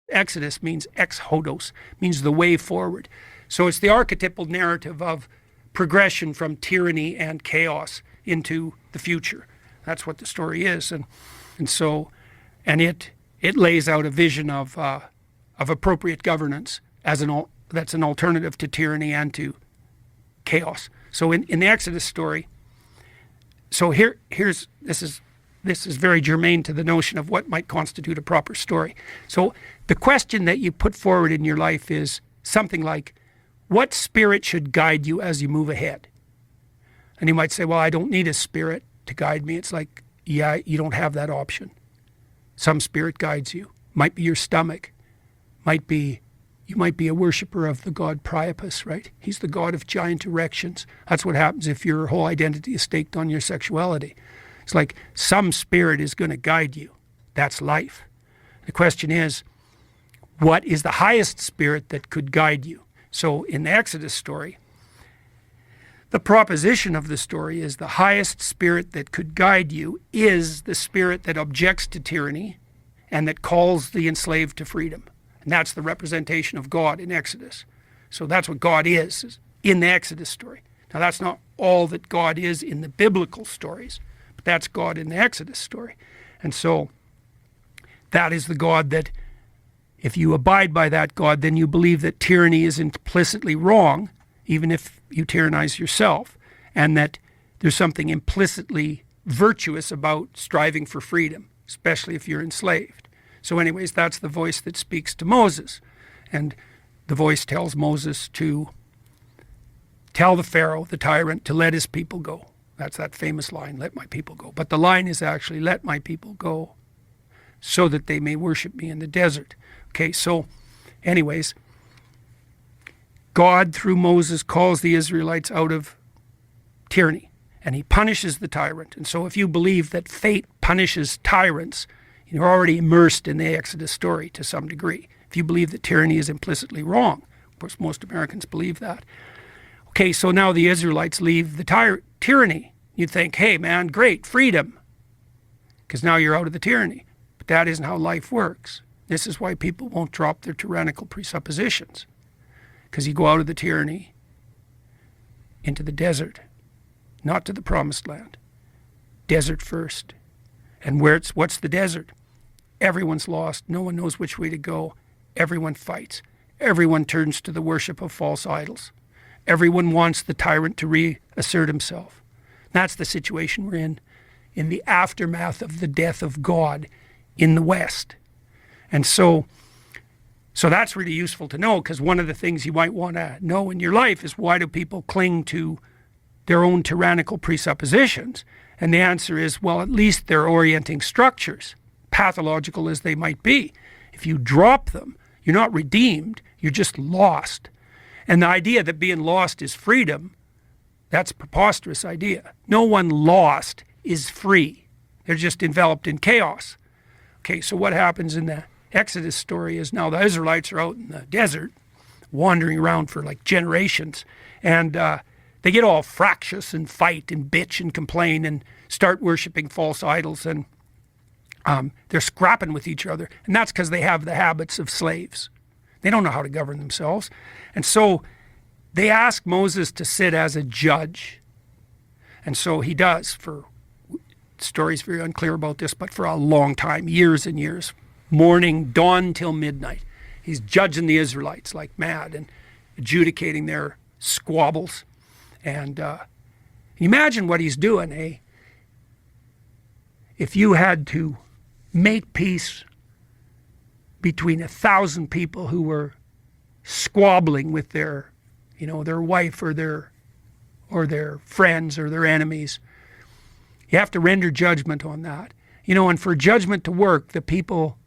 Exodus means ex-hodos, means the way forward. So it's the archetypal narrative of progression from tyranny and chaos into the future. That's what the story is. And it lays out a vision of appropriate governance that's an alternative to tyranny and to chaos. So in the Exodus story, so this is very germane to the notion of what might constitute a proper story. So the question that you put forward in your life is something like, what spirit should guide you as you move ahead? And you might say, well, I don't need a spirit to guide me. It's like, yeah, you don't have that option. Some spirit guides you. Might be your stomach. You might be a worshiper of the god Priapus, right? He's the god of giant erections. That's what happens if your whole identity is staked on your sexuality. It's like some spirit is going to guide you. That's life. The question is, what is the highest spirit that could guide you? So in the Exodus story, the proposition of the story is the highest spirit that could guide you is the spirit that objects to tyranny and that calls the enslaved to freedom. And that's the representation of God in Exodus. So that's what God is in the Exodus story. Now that's not all that God is in the biblical stories, but that's God in the Exodus story. And so that is the God that, if you abide by that God, then you believe that tyranny is implicitly wrong, even if you tyrannize yourself, and that there's something implicitly virtuous about striving for freedom, especially if you're enslaved. So anyways, that's the voice that speaks to Moses. And the voice tells Moses to tell the Pharaoh, the tyrant, to let his people go. That's that famous line, let my people go. But the line is actually, let my people go so that they may worship me in the desert. Okay, so anyways, God through Moses calls the Israelites out of tyranny and he punishes the tyrant. And so if you believe that fate punishes tyrants, you're already immersed in the Exodus story to some degree. If you believe that tyranny is implicitly wrong, of course most Americans believe that. Okay, so now the Israelites leave the tyranny. You'd think, hey man, great, freedom, because now you're out of the tyranny. But that isn't how life works. This is why people won't drop their tyrannical presuppositions, because you go out of the tyranny into the desert, not to the promised land. Desert first. And what's the desert? Everyone's lost. No one knows which way to go. Everyone fights. Everyone turns to the worship of false idols. Everyone wants the tyrant to reassert himself. That's the situation we're in the aftermath of the death of God in the West. And so that's really useful to know, because one of the things you might want to know in your life is, why do people cling to their own tyrannical presuppositions? And the answer is, well, at least they're orienting structures, pathological as they might be. If you drop them, you're not redeemed, you're just lost. And the idea that being lost is freedom, that's a preposterous idea. No one lost is free. They're just enveloped in chaos. Okay, so what happens in the Exodus story is, now the Israelites are out in the desert, wandering around for like generations, and they get all fractious and fight and bitch and complain and start worshiping false idols, and they're scrapping with each other. And that's because they have the habits of slaves. They don't know how to govern themselves. And so they ask Moses to sit as a judge. And so he does, for, the story's very unclear about this, but for a long time, years and years, morning, dawn till midnight. He's judging the Israelites like mad and adjudicating their squabbles. And imagine what he's doing, eh? If you had to make peace between 1,000 people who were squabbling with their wife or their friends or their enemies, you have to render judgment on that. And for judgment to work, the people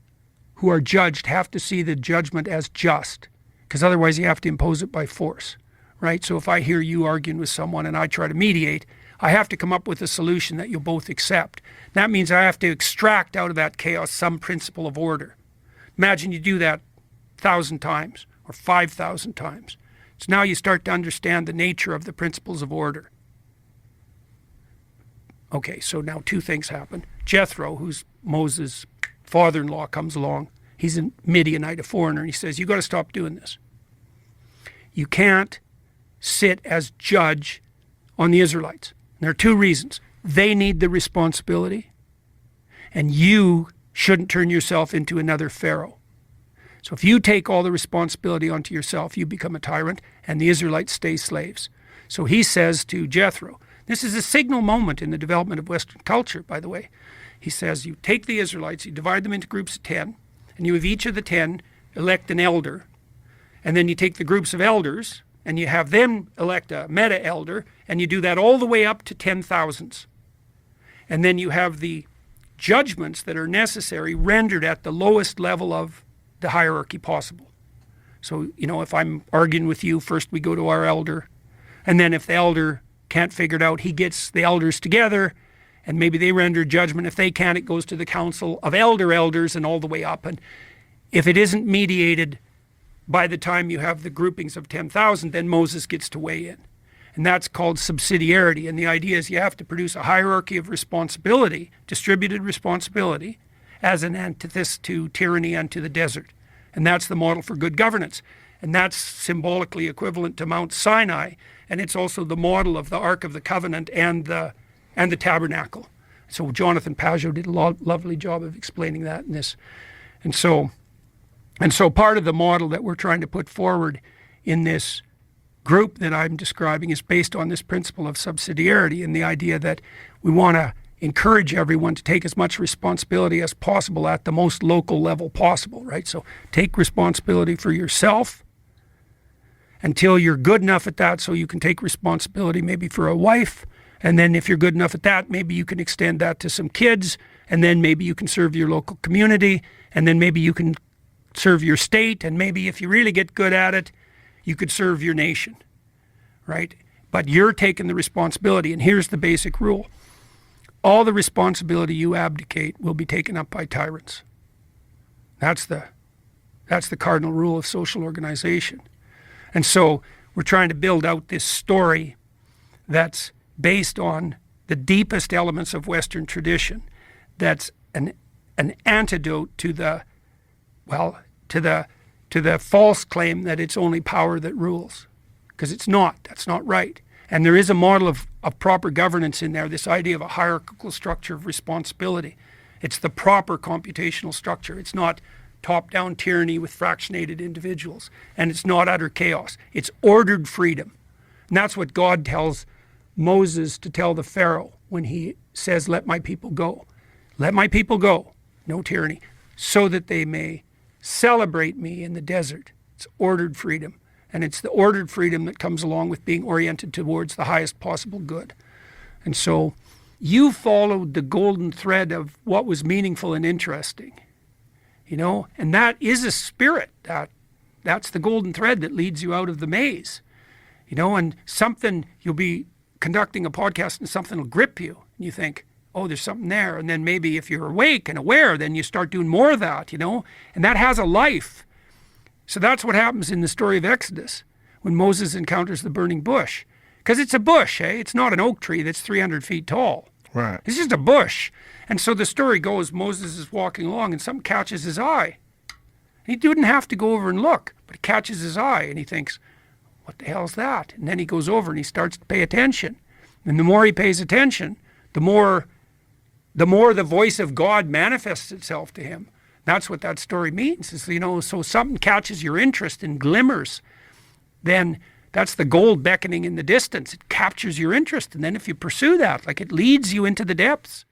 who are judged have to see the judgment as just, because otherwise you have to impose it by force. Right? So if I hear you arguing with someone and I try to mediate, I have to come up with a solution that you'll both accept. That means I have to extract out of that chaos some principle of order. Imagine you do that 1,000 times or 5,000 times. So now you start to understand the nature of the principles of order. Okay, so now two things happen. Jethro, who's Moses' father-in-law, comes along He's a Midianite, a foreigner, and he says, you got to stop doing this. You can't sit as judge on the Israelites. And there are two reasons. They need the responsibility, and you shouldn't turn yourself into another Pharaoh. So if you take all the responsibility onto yourself, you become a tyrant, and the Israelites stay slaves. So he says to Jethro, this is a signal moment in the development of Western culture, by the way. He says, you take the Israelites, you divide them into groups of 10, and you have each of the 10 elect an elder. And then you take the groups of elders, and you have them elect a meta-elder, and you do that all the way up to 10,000s. And then you have the judgments that are necessary rendered at the lowest level of the hierarchy possible. So, if I'm arguing with you, first we go to our elder, and then if the elder can't figure it out, he gets the elders together, and maybe they render judgment. If they can't, it goes to the council of elders and all the way up. And if it isn't mediated by the time you have the groupings of 10,000, then Moses gets to weigh in. And that's called subsidiarity. And the idea is you have to produce a hierarchy of responsibility, distributed responsibility, as an antithesis to tyranny and to the desert. And that's the model for good governance. And that's symbolically equivalent to Mount Sinai. And it's also the model of the Ark of the Covenant and the tabernacle. So Jonathan Pageau did a lovely job of explaining that in this. And so part of the model that we're trying to put forward in this group that I'm describing is based on this principle of subsidiarity and the idea that we want to encourage everyone to take as much responsibility as possible at the most local level possible, right? So take responsibility for yourself until you're good enough at that so you can take responsibility maybe for a wife. And then if you're good enough at that, maybe you can extend that to some kids. And then maybe you can serve your local community. And then maybe you can serve your state. And maybe if you really get good at it, you could serve your nation, right? But you're taking the responsibility. And here's the basic rule. All the responsibility you abdicate will be taken up by tyrants. That's the cardinal rule of social organization. And so we're trying to build out this story that's based on the deepest elements of Western tradition. That's an antidote to the false claim that it's only power that rules, because it's not. That's not right. And there is a model of proper governance in there, this idea of a hierarchical structure of responsibility. It's the proper computational structure. It's not top-down tyranny with fractionated individuals. And it's not utter chaos. It's ordered freedom. And that's what God tells Moses to tell the Pharaoh when he says, let my people go. Let my people go, no tyranny, so that they may celebrate me in the desert. It's ordered freedom. And it's the ordered freedom that comes along with being oriented towards the highest possible good. And so you followed the golden thread of what was meaningful and interesting, and that is a spirit. That's the golden thread that leads you out of the maze, and something, you'll be conducting a podcast and something will grip you. And you think, oh, there's something there. And then maybe if you're awake and aware, then you start doing more of that, and that has a life. So that's what happens in the story of Exodus when Moses encounters the burning bush. Because it's a bush, It's not an oak tree that's 300 feet tall. Right. It's just a bush. And so the story goes, Moses is walking along and something catches his eye. He didn't have to go over and look, but it catches his eye and he thinks, what the hell's that? And then he goes over and he starts to pay attention. And the more he pays attention, the more the voice of God manifests itself to him. That's what that story means. Is, so something catches your interest and glimmers, then that's the gold beckoning in the distance. It captures your interest. And then if you pursue that, it leads you into the depths.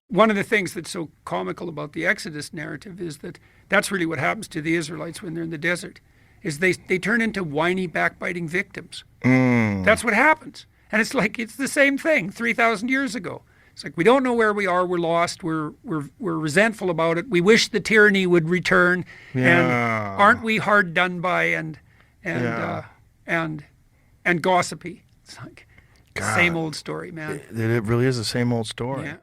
One of the things that's so comical about the Exodus narrative is that that's really what happens to the Israelites when they're in the desert, is they turn into whiny, backbiting victims. That's what happens. And it's the same thing 3,000 years ago. It's we don't know where we are. We're lost. We're resentful about it. We wish the tyranny would return. Yeah. And aren't we hard done by and gossipy? It's God. same old story, man. It really is the same old story. Yeah.